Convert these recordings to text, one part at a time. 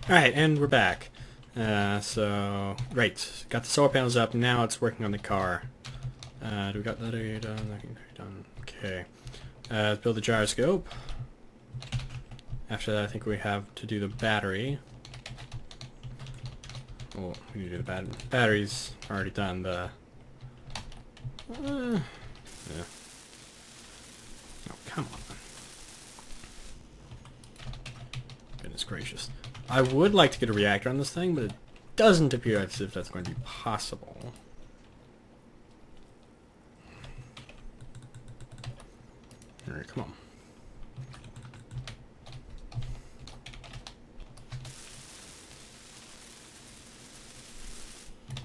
Alright, and we're back. Great. Got the solar panels up, now it's working on the car. Do we got that area done? That can be done. Okay. Let's build the gyroscope. After that, I think we have to do the battery. Oh, we need to do the battery's already done. The... yeah. Oh, come on. Goodness gracious. I would like to get a reactor on this thing, but it doesn't appear as if that's going to be possible. Alright, come on.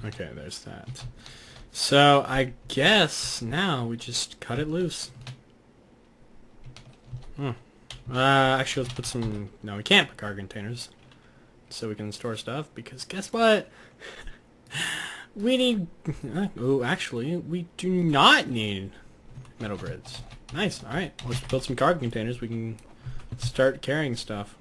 Okay, there's that. So, I guess now we just cut it loose. Actually, let's put some... No, we can't put cargo containers. So we can store stuff, because guess what? We need... Oh, actually, we do not need metal grids. Nice, alright. Let's build some cargo containers. We can start carrying stuff.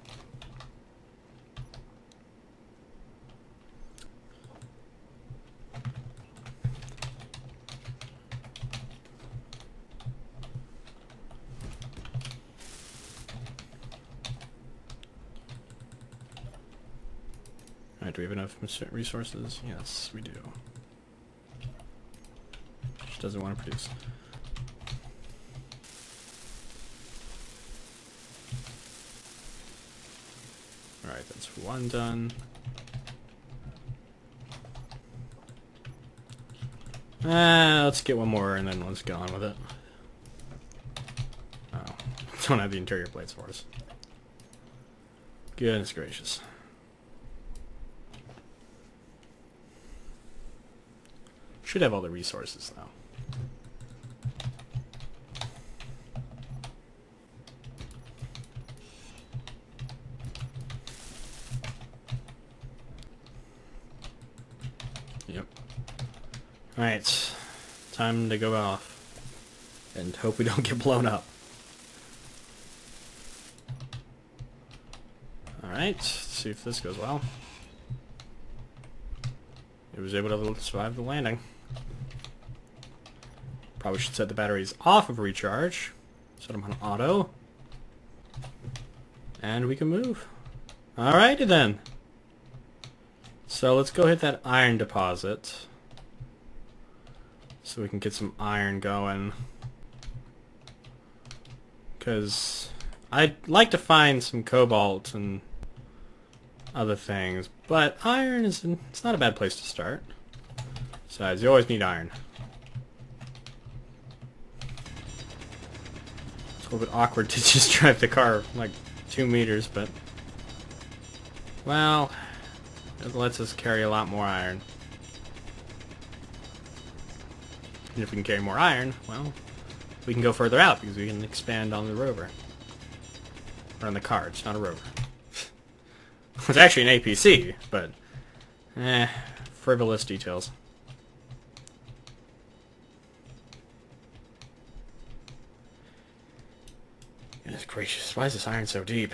Alright, do we have enough resources? Yes, we do. Just doesn't want to produce. Alright, that's one done. Let's get one more and then let's go on with it. Oh, don't have the interior plates for us. Goodness gracious. Should have all the resources though. Yep. Alright. Time to go off. And hope we don't get blown up. Alright, let's see if this goes well. It was able to survive the landing. Probably should set the batteries off of recharge. Set them on auto. And we can move. Alrighty then. So let's go hit that iron deposit. So we can get some iron going. Because I'd like to find some cobalt and other things. But iron is... it's not a bad place to start. Besides, you always need iron. It's a little bit awkward to just drive the car like 2 meters, but... well, it lets us carry a lot more iron. And if we can carry more iron, well, we can go further out because we can expand on the rover. Or on the car, it's not a rover. It's actually an APC, but... frivolous details. Goodness gracious, why is this iron so deep?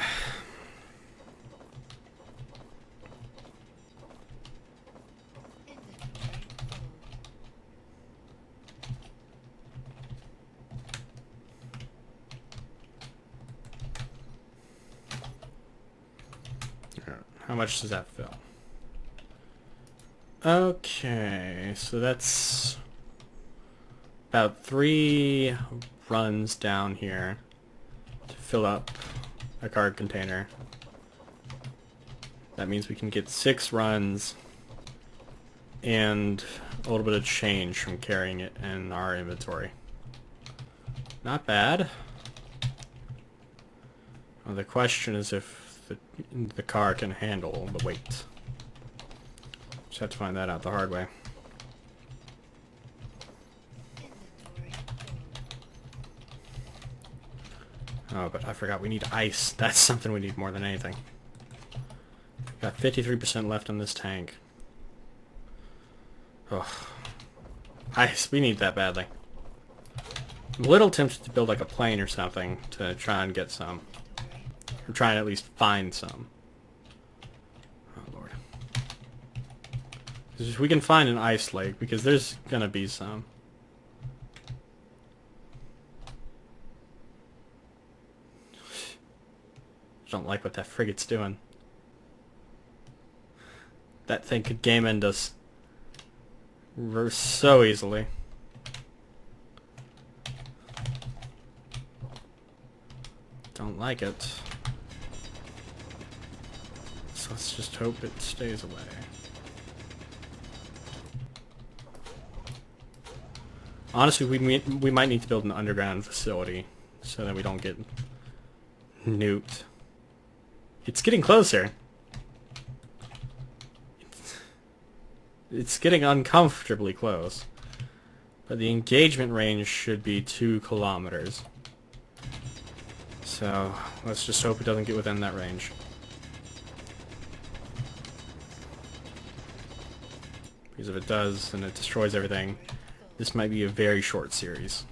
How much does that fill? Okay, so that's about 3 runs down here to fill up a cargo container. That means we can get 6 runs and a little bit of change from carrying it in our inventory. Not bad. Well, the question is if the car can handle the weight. Just have to find that out the hard way. Oh, but I forgot we need ice. That's something we need more than anything. Got 53% left on this tank. Oh, ice. We need that badly. I'm a little tempted to build like a plane or something to try and get some. Or try and at least find some. If we can find an ice lake, because there's gonna be some. Don't like what that frigate's doing. That thing could game end us so easily. Don't like it. So let's just hope it stays away. Honestly, we might need to build an underground facility so that we don't get nuked. It's getting closer. It's getting uncomfortably close. But the engagement range should be 2 kilometers. So let's just hope it doesn't get within that range. Because if it does, and it destroys everything, this might be a very short series.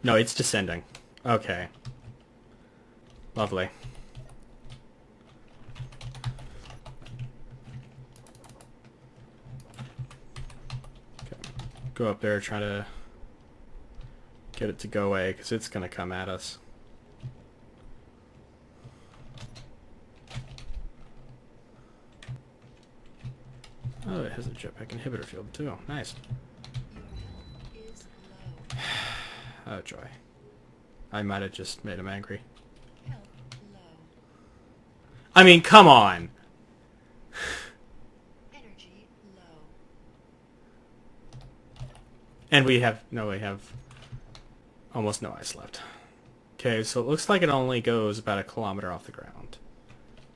No, it's descending. Okay. Lovely. Okay. Go up there, try to get it to go away, because it's going to come at us. Oh, it has a jetpack inhibitor field too. Nice. Oh joy. I might have just made him angry. I mean, come on! Energy low. And we have almost no ice left. Okay, so it looks like it only goes about 1 kilometer off the ground.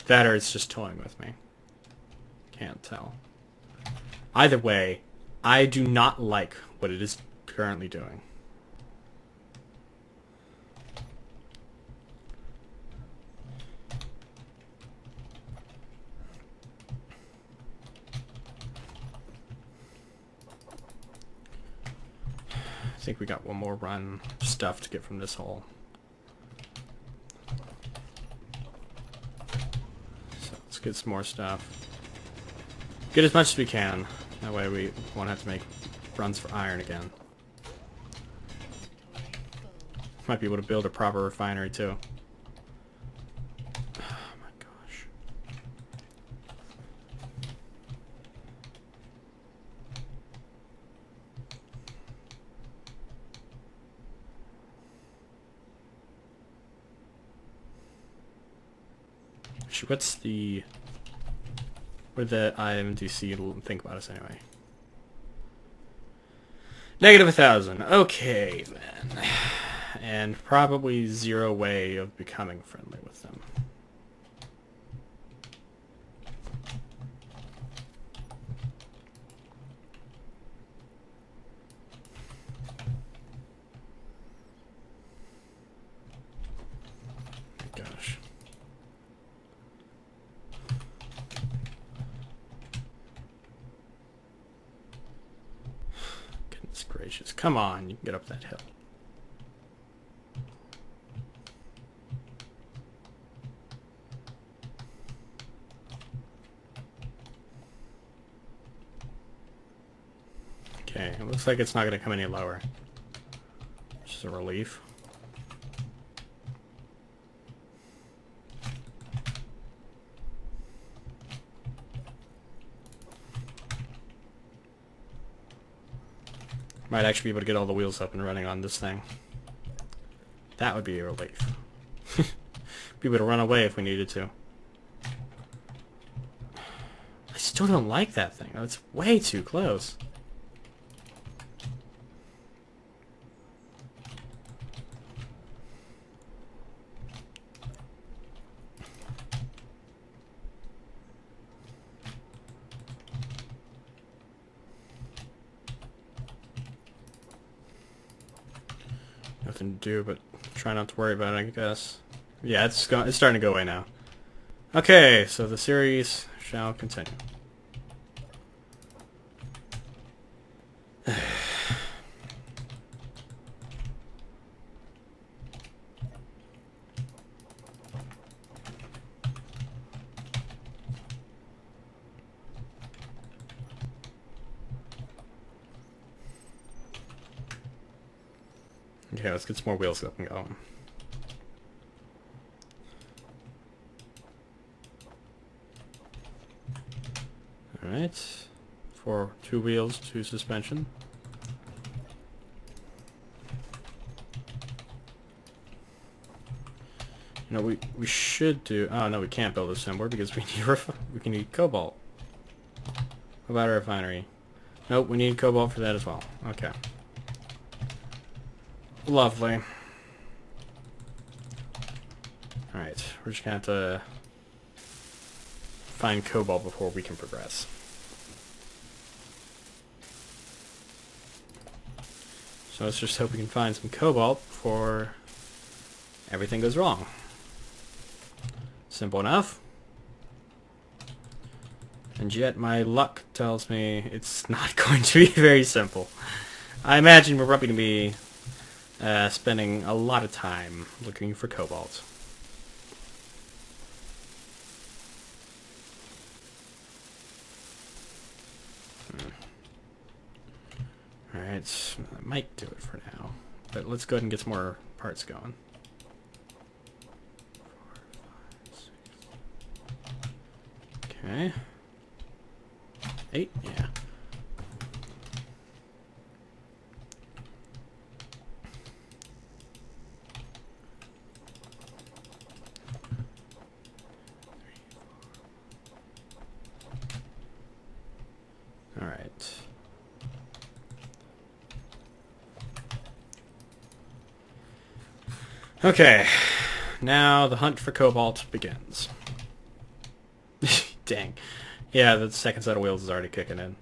That or it's just toying with me. Can't tell. Either way, I do not like what it is currently doing. I think we got one more run of stuff to get from this hole. So let's get some more stuff. Get as much as we can. That way we won't have to make runs for iron again. Might be able to build a proper refinery too. Oh my gosh. Actually, what's the... What did the IMDC think about us anyway? Negative 1,000. Okay, then. And probably 0 way of becoming friendly with them. Gosh. Goodness gracious. Come on, you can get up that hill. Okay, it looks like it's not going to come any lower. Which is a relief. Might actually be able to get all the wheels up and running on this thing. That would be a relief. Be able to run away if we needed to. I still don't like that thing. It's way too close. Nothing to do but try not to worry about it, I guess. Yeah, it's starting to go away now. Okay, so the series shall continue. Okay, let's get some more wheels up and going. Alright. 2 wheels, 2 suspension. You know, we should do... Oh, no, we can't build a Symboard because we need cobalt. What about a refinery? Nope, we need cobalt for that as well. Okay. Lovely. Alright, we're just gonna have to find cobalt before we can progress. So let's just hope we can find some cobalt before everything goes wrong. Simple enough. And yet my luck tells me it's not going to be very simple. I imagine we're probably going to be spending a lot of time looking for cobalt. Alright, I might do it for now. But let's go ahead and get some more parts going. 4, 5, 6. Okay. 8, yeah. All right. Okay. Now the hunt for cobalt begins. Dang. Yeah, the second set of wheels is already kicking in.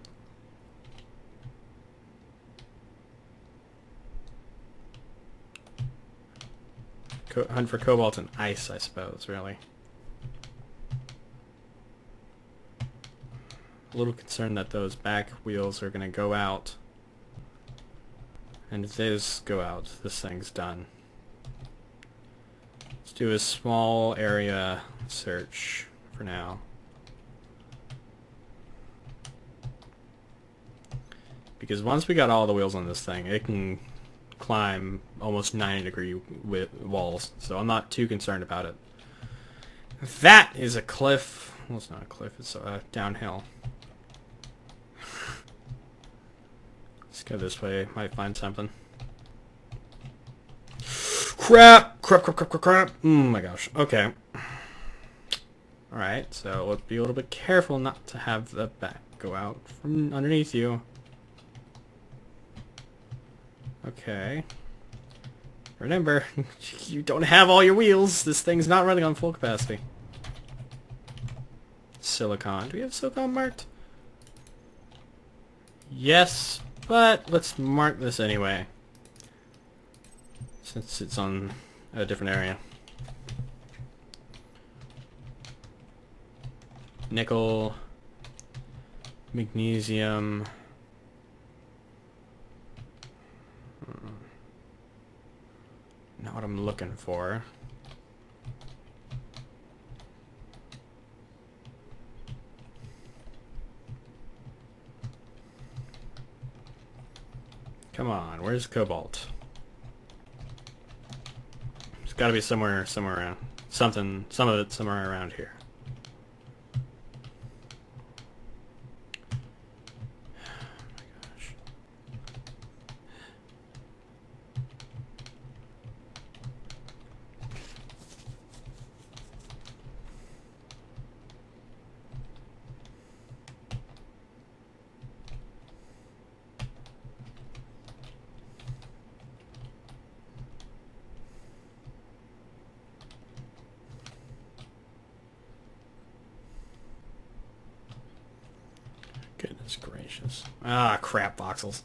Hunt for cobalt and ice, I suppose, really. A little concerned that those back wheels are going to go out. And if those go out, this thing's done. Let's do a small area search for now. Because once we got all the wheels on this thing, it can climb almost 90-degree walls. So I'm not too concerned about it. That is a cliff. Well, it's not a cliff, it's a downhill. Let's go this way. Might find something. Crap! Crap, crap, crap, crap, crap. Oh my gosh. Okay. Alright, so let's be a little bit careful not to have the back go out from underneath you. Okay. Remember, you don't have all your wheels. This thing's not running on full capacity. Silicon. Do we have silicon marked? Yes, but let's mark this anyway. Since it's on a different area. Nickel. Magnesium. Not what I'm looking for. Come on, where's cobalt? It's got to be somewhere around. Some of it somewhere around here. Goodness gracious. Ah, crap, voxels.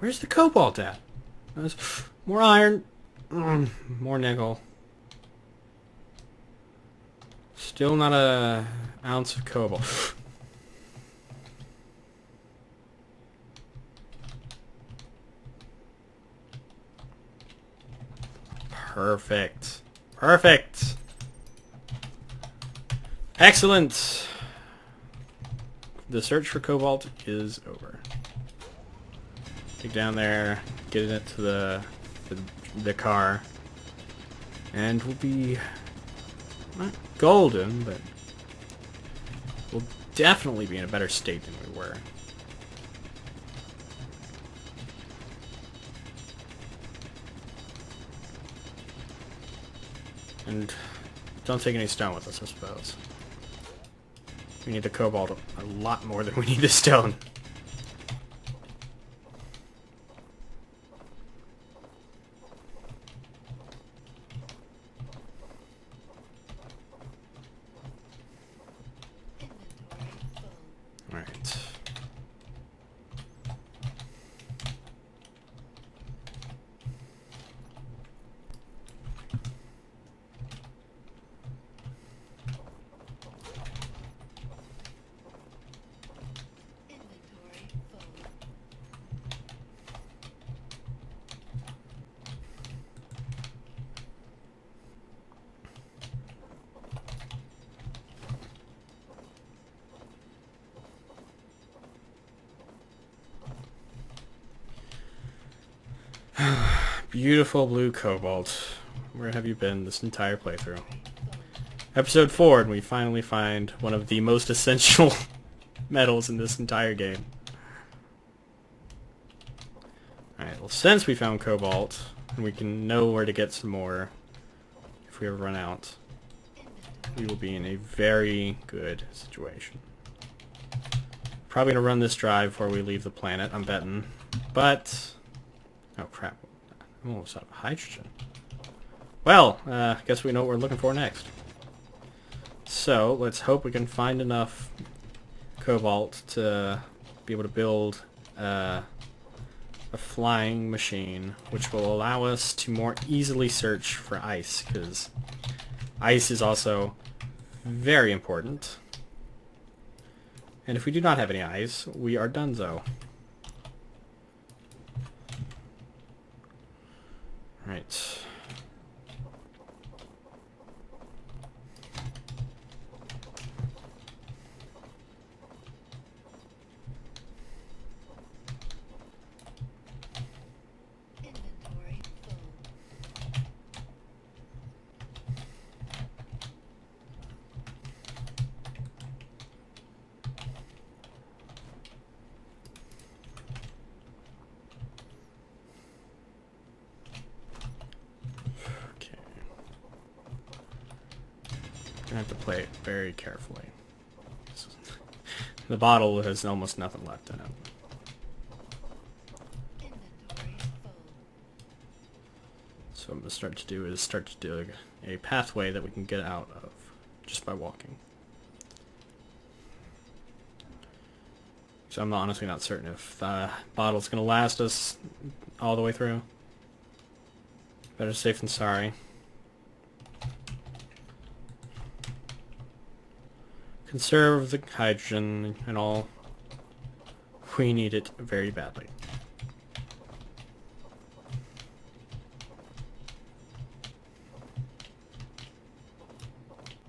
Where's the cobalt at? More iron. More nickel. Still not a ounce of cobalt. Perfect. Perfect. Excellent. The search for cobalt is over. Take down there, get it to the car, and we'll be not golden, but we'll definitely be in a better state than we were. And don't take any stone with us, I suppose. We need the cobalt a lot more than we need the stone. Alright. Beautiful blue cobalt. Where have you been this entire playthrough? Episode 4, and we finally find one of the most essential metals in this entire game. Alright, well, since we found cobalt, and we can know where to get some more if we ever run out, we will be in a very good situation. Probably gonna run this drive before we leave the planet, I'm betting. But... oh crap. I'm almost out of hydrogen. Well, guess we know what we're looking for next. So, let's hope we can find enough cobalt to be able to build a flying machine, which will allow us to more easily search for ice, because ice is also very important. And if we do not have any ice, we are donezo. Right. Inventory full. Okay. I have to play it very carefully. The bottle has almost nothing left in it. Inventory full. So what I'm going to start to do is start to dig a pathway that we can get out of just by walking. So I'm honestly not certain if the bottle's going to last us all the way through. Better safe than sorry. Conserve the hydrogen and all. We need it very badly.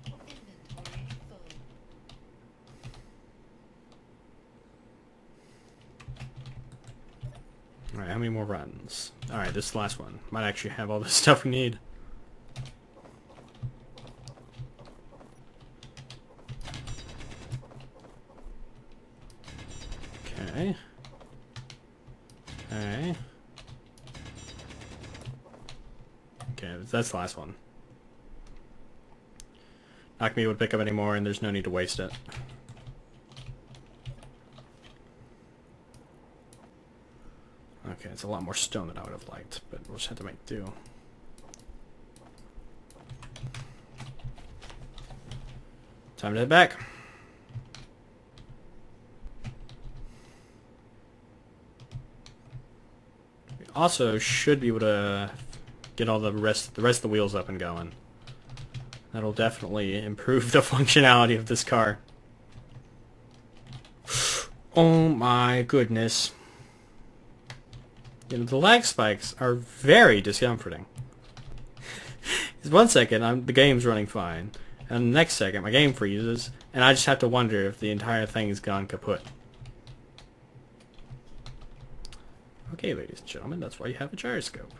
Inventory full. Alright, how many more runs? Alright, this last one might actually have all the stuff we need. Okay. Okay. Okay, that's the last one. Not gonna be able to pick up any more, and there's no need to waste it. Okay, it's a lot more stone than I would have liked, but we'll just have to make do. Time to head back. We also should be able to get all the rest of the wheels up and going. That'll definitely improve the functionality of this car. Oh my goodness. You know, the lag spikes are very discomforting. 'Cause 1 second, the game's running fine, and the next second, my game freezes, and I just have to wonder if the entire thing's gone kaput. Okay, ladies and gentlemen, that's why you have a gyroscope.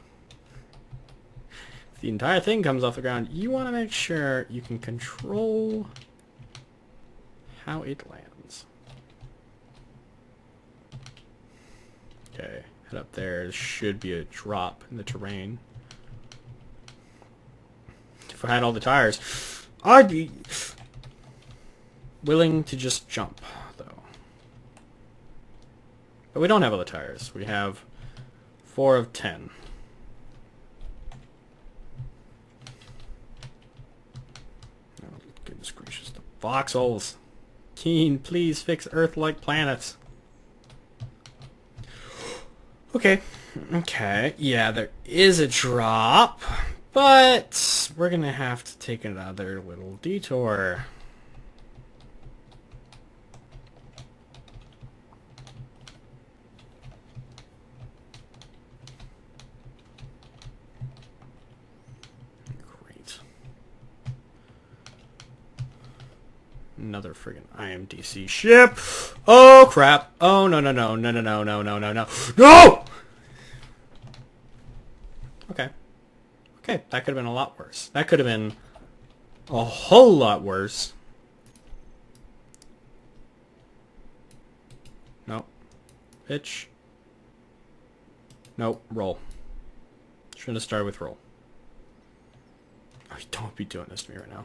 If the entire thing comes off the ground, you want to make sure you can control how it lands. Okay, head up there. There should be a drop in the terrain. If I had all the tires, I'd be willing to just jump, though. But we don't have all the tires. We have 4 of 10. Oh, goodness gracious. The voxels. Keen, please fix Earth-like planets. Okay. Okay. Yeah, there is a drop. But we're going to have to take another little detour. Great. Another friggin' IMDC ship. Oh, crap. Oh, no, no, no, no, no, no, no, no, no, no. No! Okay. Okay, that could have been a lot worse. That could have been a whole lot worse. Nope. Pitch. Nope. Roll. Shouldn't have started with roll. Oh, don't be doing this to me right now.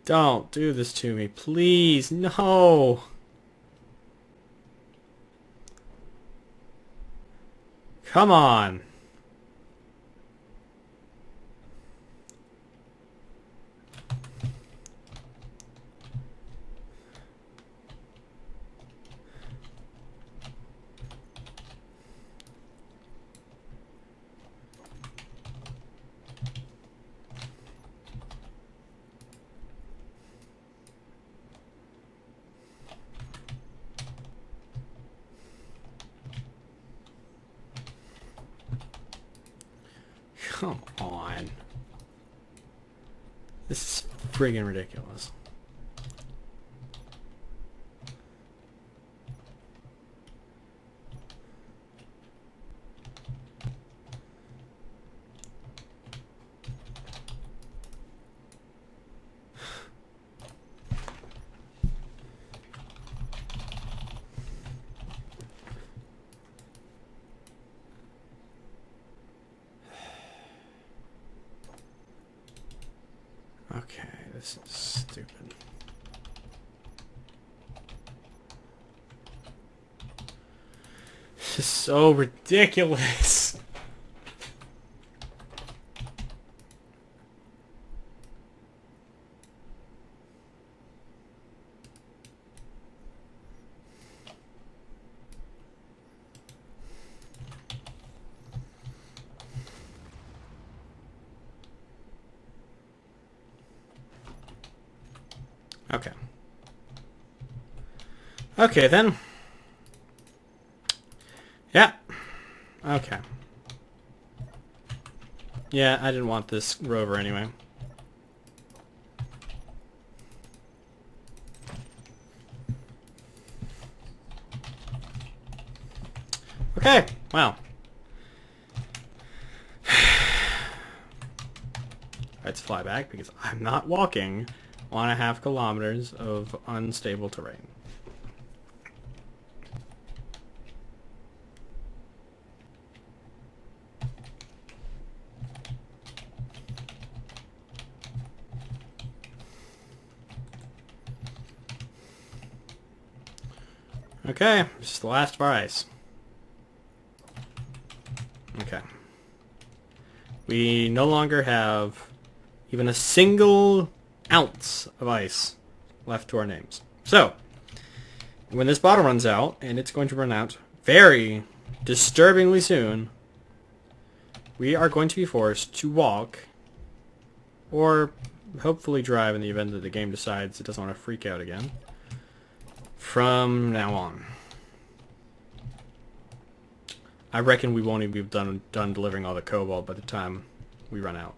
Don't do this to me, please. No. Come on. Come on. This is friggin' ridiculous. Okay, this is stupid. This is so ridiculous. Okay. Okay, then. Yeah. Okay. Yeah, I didn't want this rover anyway. Okay, wow. Let's fly back because I'm not walking 1.5 kilometers of unstable terrain. Okay, this is the last of our ice. Okay. We no longer have even a single ounce of ice left to our names. So, when this bottle runs out, and it's going to run out very disturbingly soon, we are going to be forced to walk, or hopefully drive in the event that the game decides it doesn't want to freak out again, from now on. I reckon we won't even be done delivering all the cobalt by the time we run out.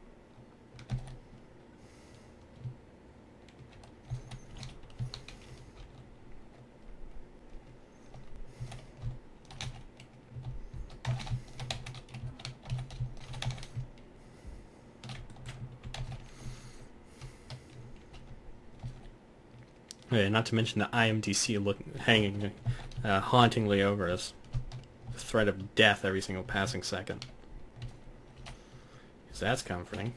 Yeah, not to mention the IMDC hanging hauntingly over us. The threat of death every single passing second. So that's comforting.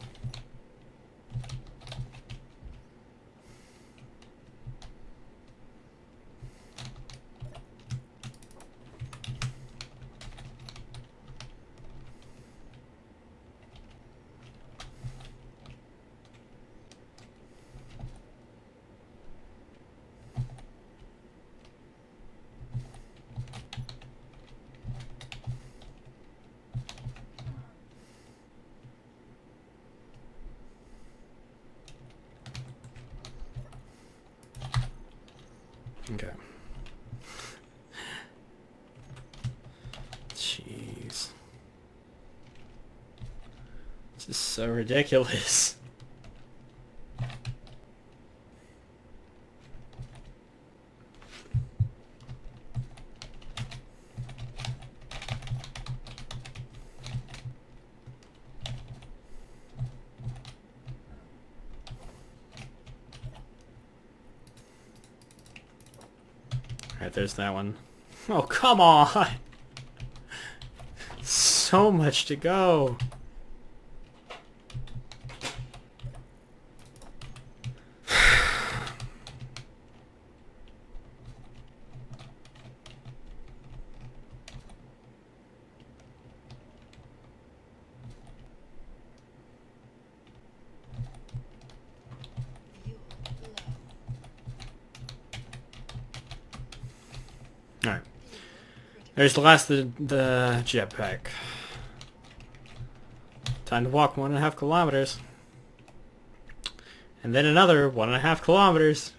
Okay. Jeez. This is so ridiculous. Alright, there's that one. Oh, come on! So much to go. Fuel low. Alright. There's the last of the jetpack. Time to walk 1.5 kilometers. And then another 1.5 kilometers.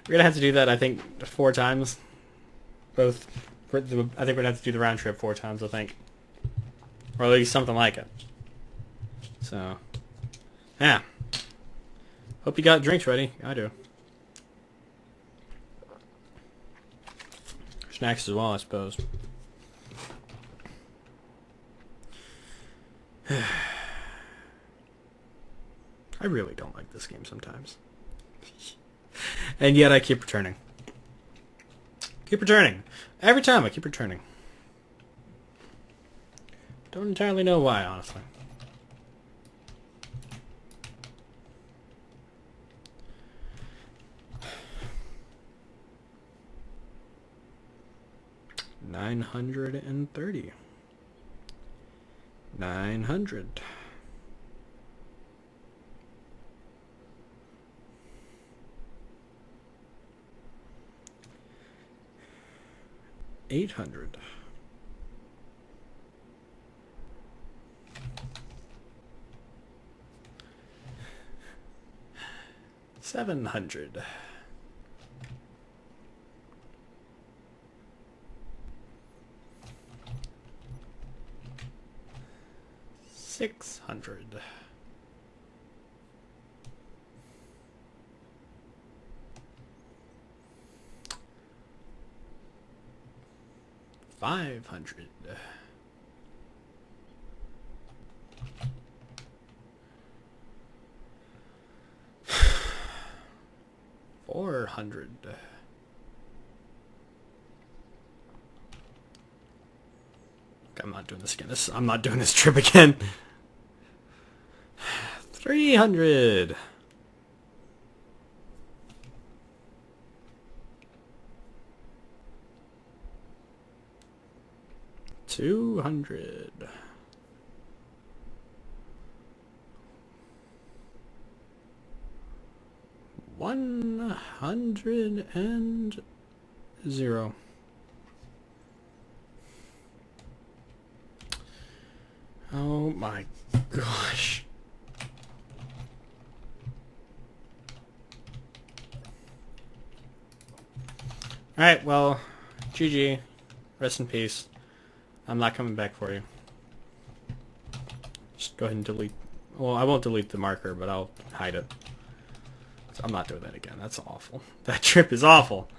We're gonna have to do that, I think, 4 times. I think we're gonna have to do the round trip 4 times, I think. Or at least something like it. So, yeah. Hope you got drinks ready. I do. Snacks as well, I suppose. I really don't like this game sometimes. And yet I keep returning. Keep returning. Every time I keep returning. Don't entirely know why, honestly. $930. 900. $800. $700. $600. $500. $400. I'm not doing this again. I'm not doing this trip again. 300. $200. $100. Oh my gosh. Alright, well, GG. Rest in peace. I'm not coming back for you. Just go ahead and delete. Well, I won't delete the marker, but I'll hide it. So I'm not doing that again. That's awful. That trip is awful.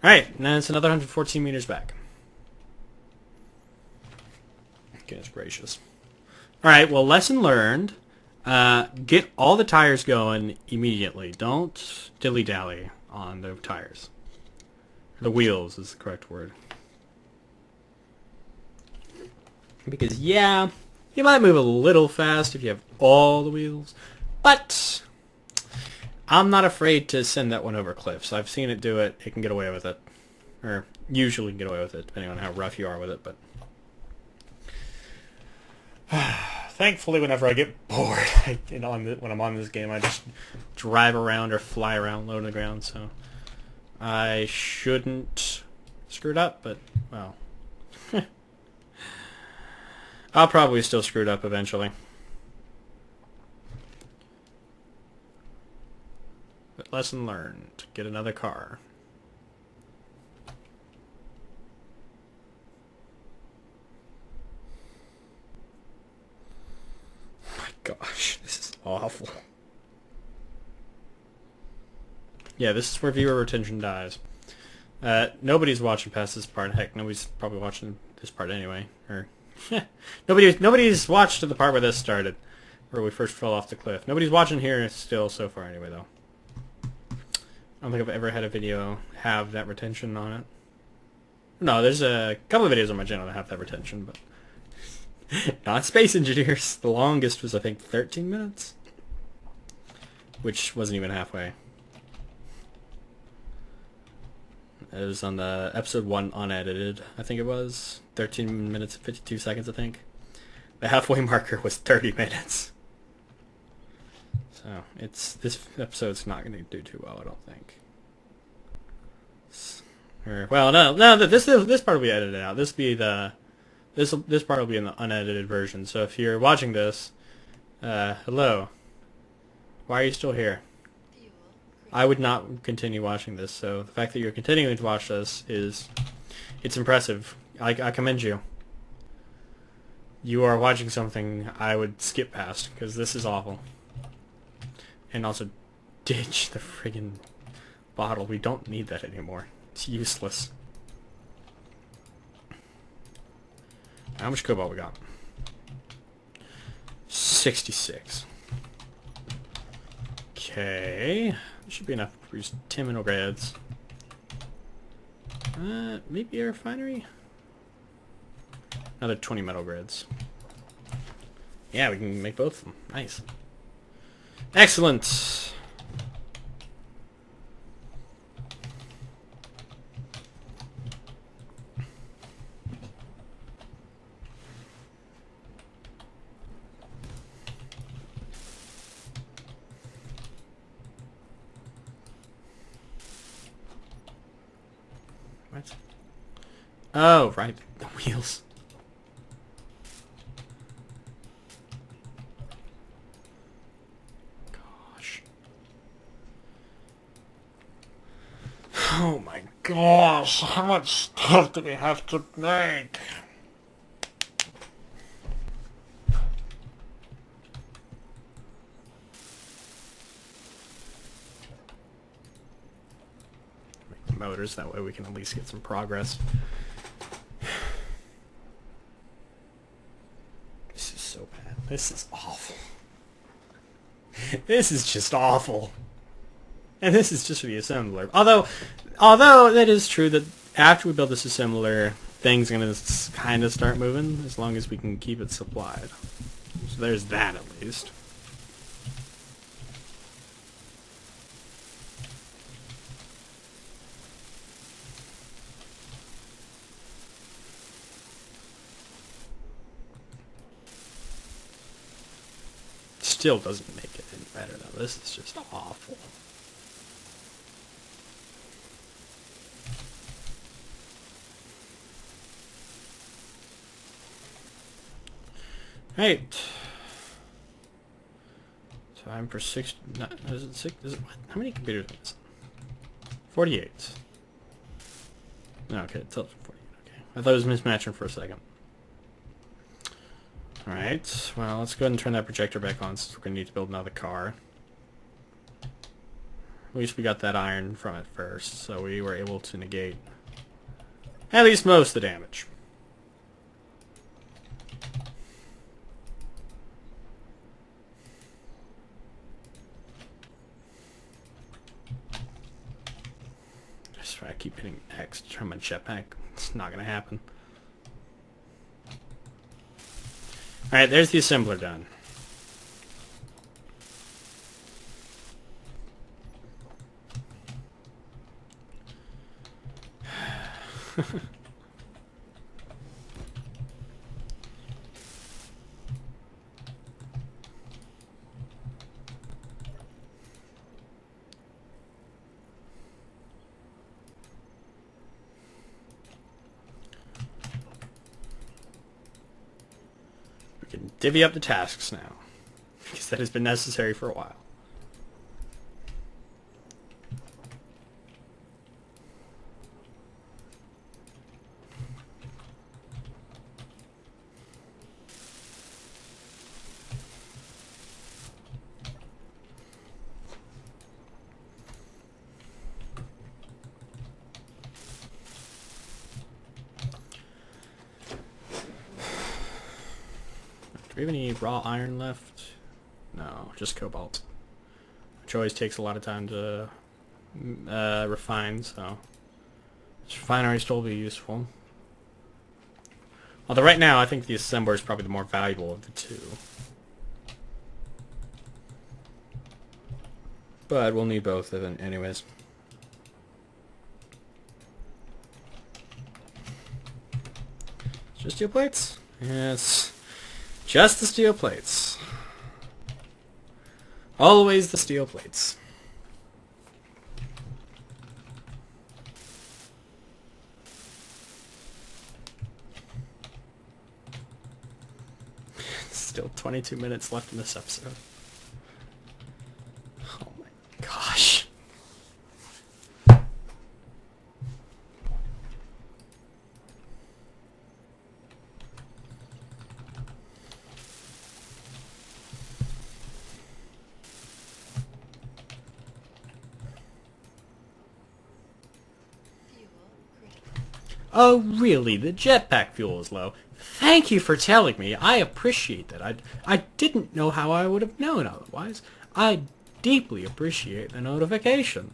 Alright, now it's another 114 meters back. Goodness gracious. Alright, well, lesson learned. Get all the tires going immediately. Don't dilly-dally on the tires. The wheels is the correct word. Because, yeah, you might move a little fast if you have all the wheels, but I'm not afraid to send that one over cliffs. I've seen it do it. It can get away with it. Or usually can get away with it, depending on how rough you are with it, but... Thankfully, whenever I get bored, when I'm on this game, I just drive around or fly around low to the ground, so... I shouldn't screw it up, but, well... I'll probably still screw it up eventually. But lesson learned. Get another car. My gosh, this is awful. Yeah, this is where viewer retention dies. Nobody's watching past this part. Heck, nobody's probably watching this part anyway. Or nobody's watched to the part where this started, where we first fell off the cliff. Nobody's watching here still so far anyway, though. I don't think I've ever had a video have that retention on it. No, there's a couple of videos on my channel that have that retention, but not Space Engineers. The longest was, I think, 13 minutes, which wasn't even halfway. It was on the episode 1 unedited, I think it was. 13 minutes and 52 seconds, I think. The halfway marker was 30 minutes. So, this episode's not going to do too well, I don't think. Well, no, this part will be edited out. This part will be in the unedited version. So if you're watching this, hello. Why are you still here? I would not continue watching this, so the fact that you're continuing to watch this it's impressive. I commend you. You are watching something I would skip past, because this is awful. And also, ditch the friggin' bottle. We don't need that anymore. It's useless. How much cobalt we got? 66. Okay. Should be enough to produce 10 mineral grids. Maybe a refinery? Another 20 metal grids. Yeah, we can make both of them. Nice. Excellent! What? Oh, right. The wheels. Gosh. Oh my gosh. How much stuff do we have to make? Motors, that way we can at least get some progress. This is so bad. This is awful. This is just awful. And this is just for the assembler. Although that is true that after we build this assembler, things are going to kind of start moving as long as we can keep it supplied. So there's that at least. Still doesn't make it any better though. This is just awful. Right. Time for 6. No, is it 6? Is it what? How many computers is it? 48. No, okay, it tells me 48. Okay, I thought it was mismatching for a second. Alright, well, let's go ahead and turn that projector back on since we're going to need to build another car. At least we got that iron from it first, so we were able to negate at least most of the damage. I keep hitting X to turn my jetpack. It's not gonna happen. Alright, there's the assembler done. We can divvy up the tasks now, because that has been necessary for a while. Do we have any raw iron left? No, just cobalt. Which always takes a lot of time to refine, so this refinery still will be useful. Although right now I think the assembler is probably the more valuable of the two. But we'll need both of them anyways. Just steel plates? Yes. Just the steel plates. Always the steel plates. Still 22 minutes left in this episode. Oh my gosh. Fuel critical. Oh really? The jetpack fuel is low. Thank you for telling me. I appreciate that. I didn't know how I would have known otherwise. I deeply appreciate the notification.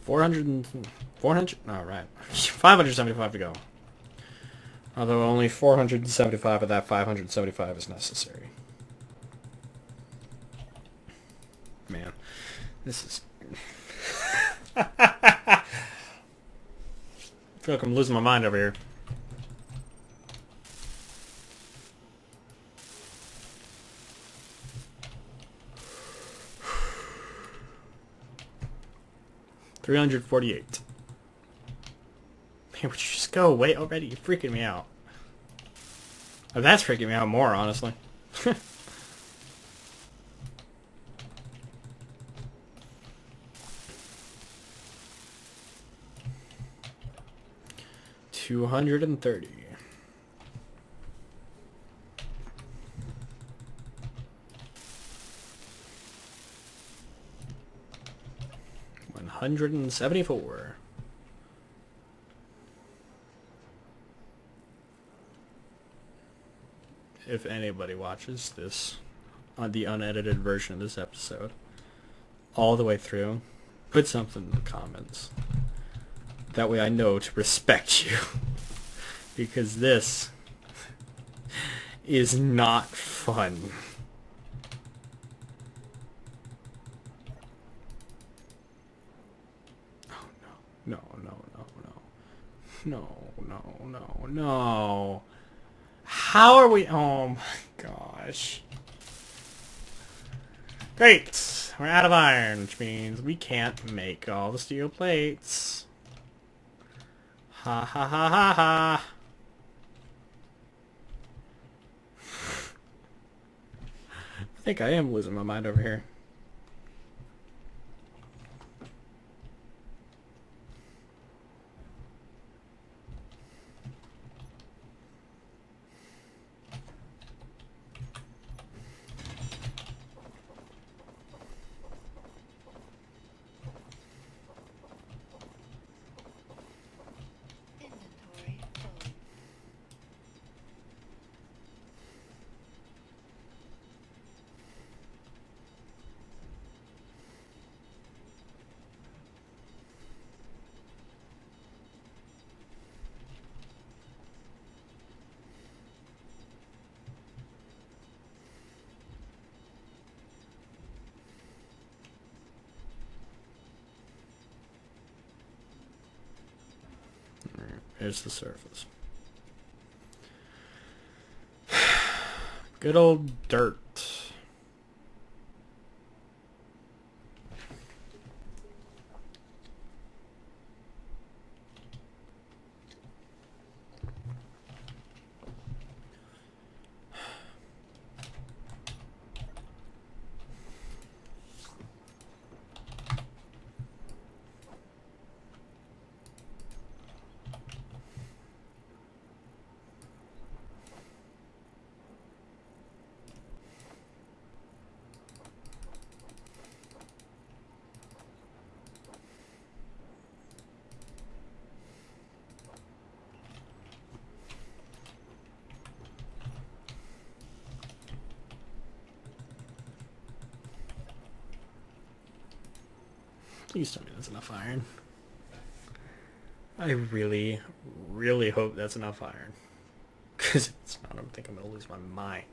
Four hundred. All right. 575 to go. Although only 475 of that 575 is necessary. Man, this is. I feel like I'm losing my mind over here. $348. Man, would you just go away already? You're freaking me out. Oh, that's freaking me out more, honestly. $230. $174. If anybody watches this on the unedited version of this episode all the way through, put something in the comments. That way I know to respect you. Because this is not fun. Oh no. No. How are we? Oh my gosh. Great. We're out of iron, which means we can't make all the steel plates. Ha ha ha ha ha. I think I am losing my mind over here. Inventory full. There's the surface. Good old dirt. Please tell me that's enough iron. I really, really hope that's enough iron. Because if it's not, I think I'm going to lose my mind.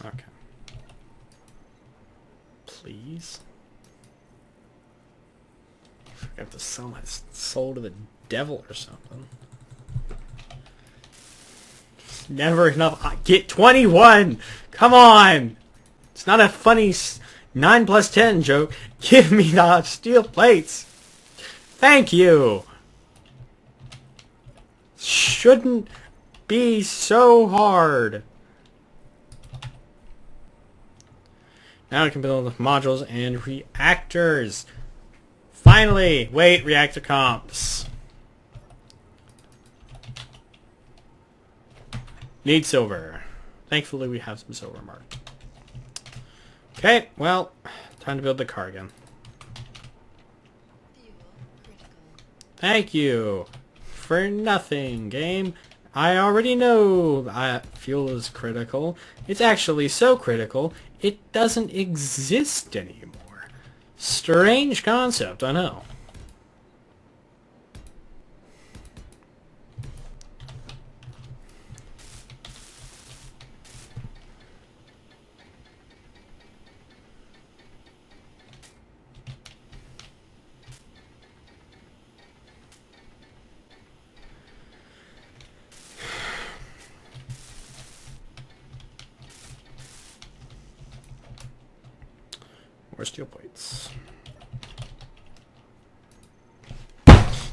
Okay. Please. I have to sell my soul to the devil or something. Never enough. Get 21! Come on! It's not a funny 9 plus 10 joke. Give me the steel plates! Thank you! Shouldn't be so hard. Now we can build modules and reactors. Finally! Wait, reactor comps. Need silver. Thankfully we have some silver marked. Okay, well, time to build the car again. Fuel critical. Thank you. For nothing, game. I already know fuel is critical. It's actually so critical, it doesn't exist anymore. Strange concept, I know. More steel plates.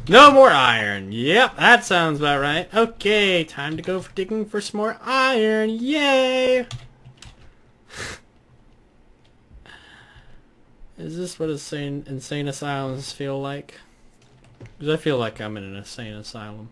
No more iron. Yep, that sounds about right. Okay, time to go for digging for some more iron. Yay! Is this what insane asylums feel like? Because I feel like I'm in an insane asylum.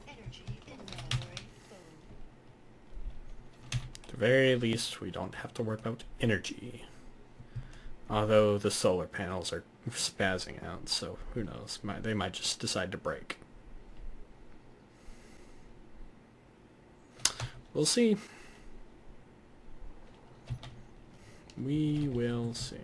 Energy inventory full. At the very least, we don't have to worry about energy. Although the solar panels are spazzing out, so who knows? They might just decide to break. We'll see. We will see.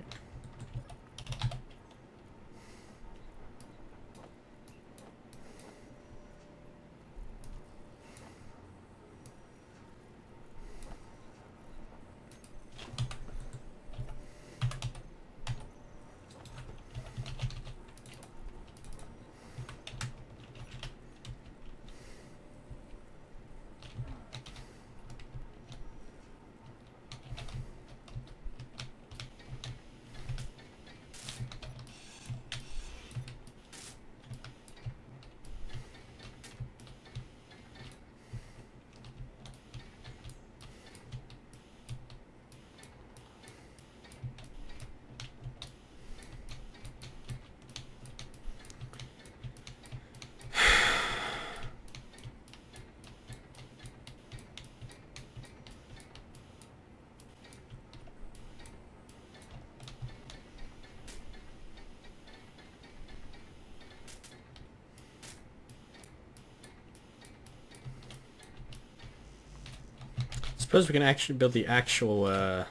Suppose we can actually build the actual,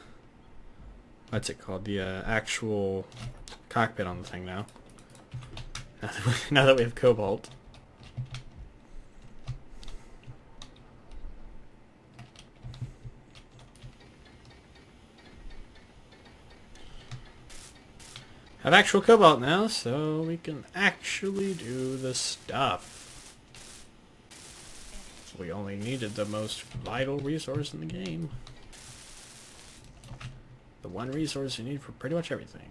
what's it called? The actual cockpit on the thing now. Now that we have cobalt. Have actual cobalt now, so we can actually do the stuff. We only needed the most vital resource in the game. The one resource you need for pretty much everything.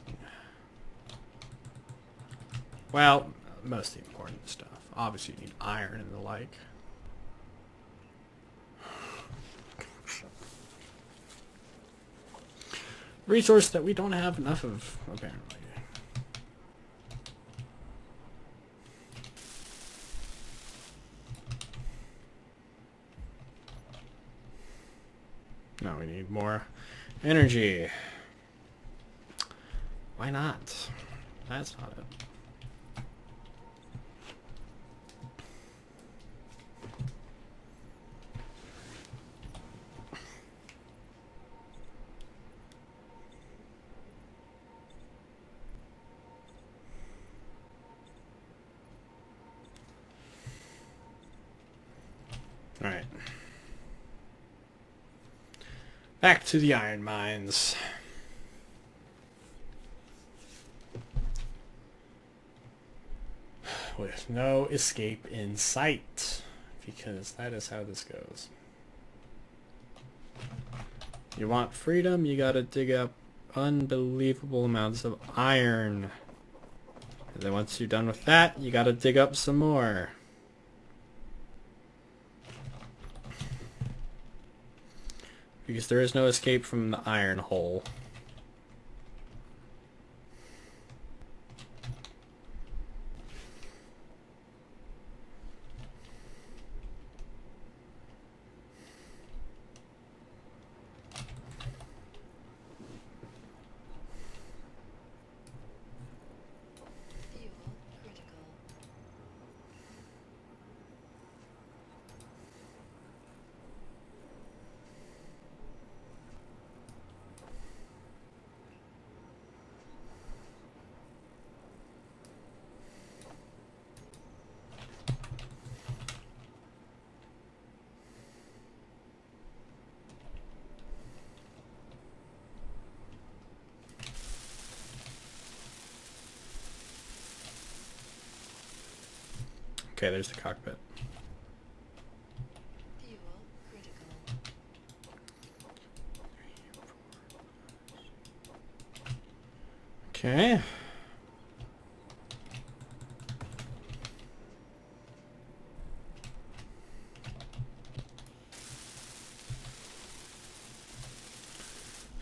Well, most of the important stuff. Obviously you need iron and the like. Resource that we don't have enough of, apparently. Now we need more energy. Why not? That's not it. Alright. Back to the iron mines. With no escape in sight. Because that is how this goes. You want freedom, you gotta dig up unbelievable amounts of iron. And then once you're done with that, you gotta dig up some more. Because there is no escape from the iron hole. Fuel critical. Okay, there's the cockpit. Fuel critical. Okay.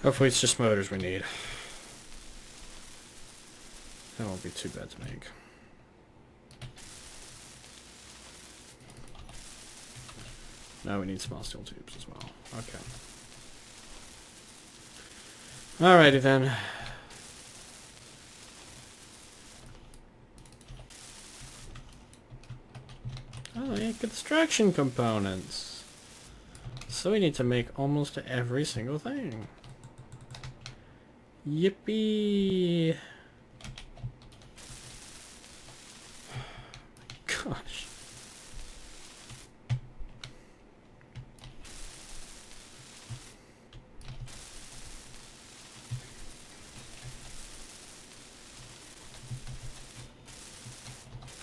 Hopefully it's just motors we need. That won't be too bad to make. Now we need small steel tubes as well. Okay. Alrighty then. Oh, yeah, construction components. So we need to make almost every single thing. Yippee! Gosh.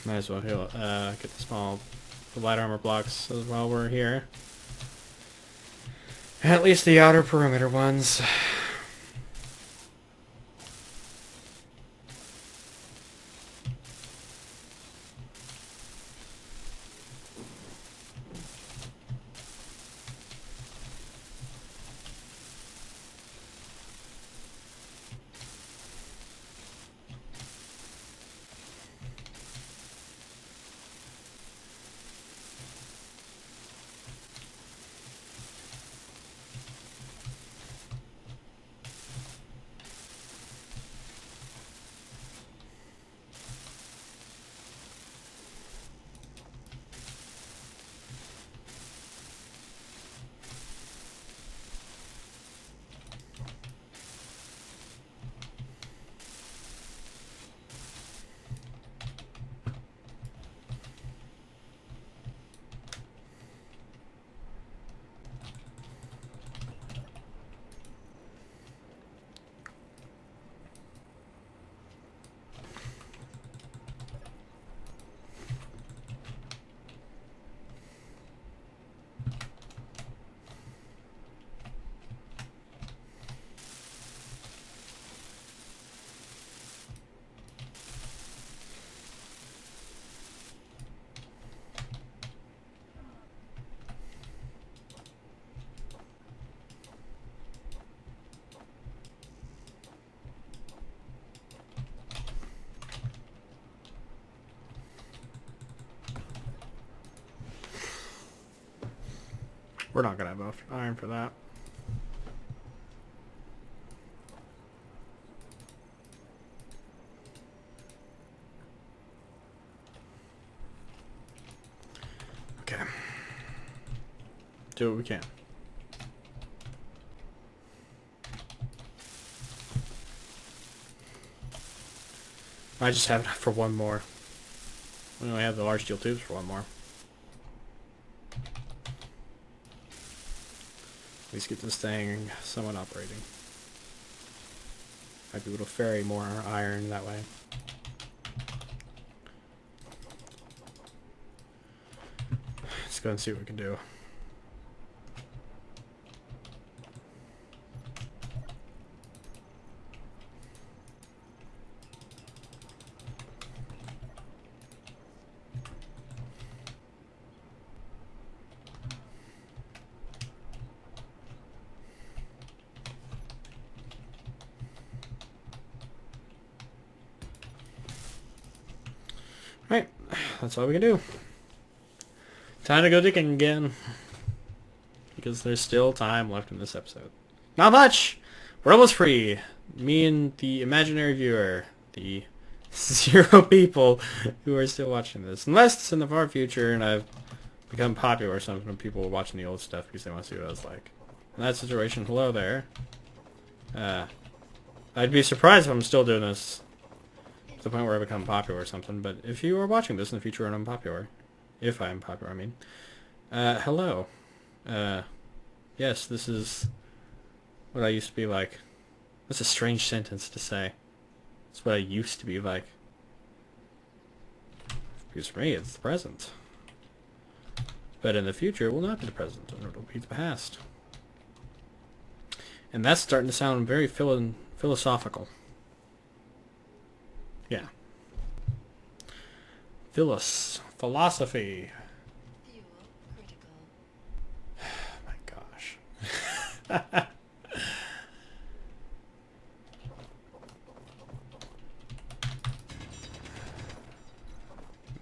Might as well heal, get the light armor blocks as well. We're here. At least the outer perimeter ones. We're not gonna have enough iron for that. Okay. Do what we can. I just have enough for one more. We only have the large steel tubes for one more. At least get this thing somewhat operating. Might be able to ferry more iron that way. Let's go and see what we can do. Right, that's all we can do. Time to go digging again. Because there's still time left in this episode. Not much! We're almost free. Me and the imaginary viewer. The 0 people who are still watching this. Unless it's in the far future and I've become popular or something and people are watching the old stuff because they want to see what I was like. In that situation, hello there. I'd be surprised if I'm still doing this to the point where I become popular or something, but if you are watching this in the future and I'm popular, if I am popular, I mean, hello. Yes, this is what I used to be like. That's a strange sentence to say. It's what I used to be like. Because for me, it's the present. But in the future, it will not be the present, and it will be the past. And that's starting to sound very philosophical. Yeah. Philosophy. Fuel critical. My gosh.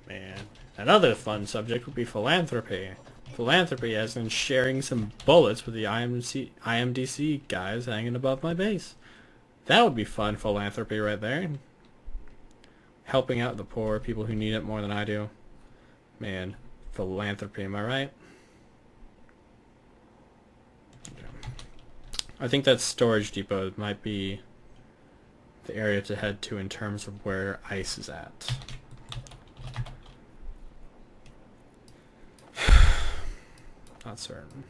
Man. Another fun subject would be philanthropy. Philanthropy as in sharing some bullets with the IMDC guys hanging above my base. That would be fun philanthropy right there. Helping out the poor, people who need it more than I do. Man, philanthropy, am I right? I think that storage depot might be the area to head to in terms of where ice is at. Not certain.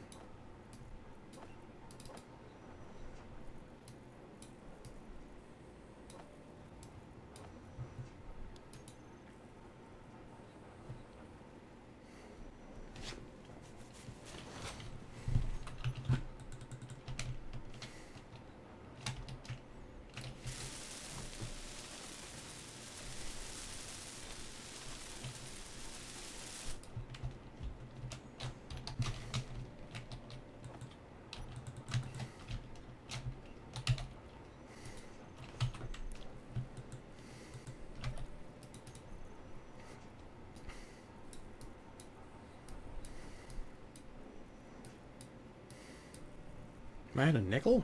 Am I at a nickel?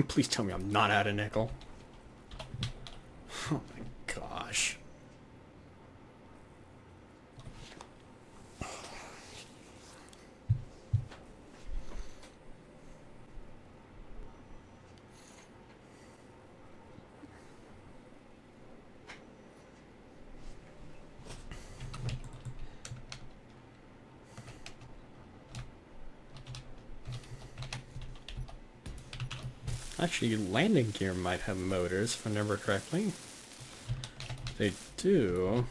Please tell me I'm not at a nickel. Oh my gosh. Actually, landing gear might have motors, if I remember correctly. If they do,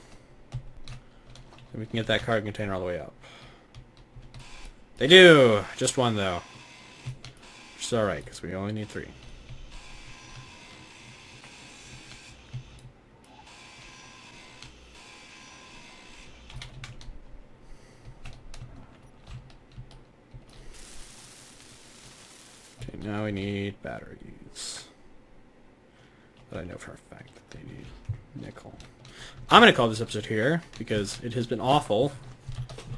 then we can get that cargo container all the way up. They do! Just one, though. Which is alright, because we only need 3. Now we need batteries. But I know for a fact that they need nickel. I'm going to call this episode here because it has been awful.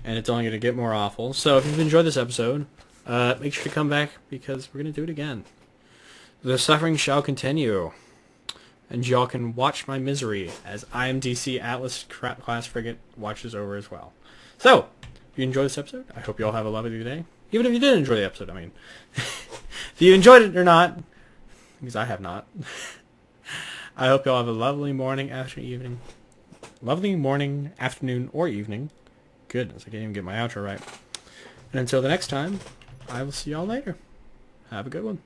and it's only going to get more awful. So if you've enjoyed this episode, make sure to come back because we're going to do it again. The suffering shall continue, and y'all can watch my misery as IMDC Atlas class frigate watches over as well. So, if you enjoyed this episode, I hope you all have a lovely day. Even if you didn't enjoy the episode, I mean. If you enjoyed it or not, because I have not, I hope you all have a lovely morning, afternoon, or evening. Goodness, I can't even get my outro right. And until the next time, I will see y'all later. Have a good one.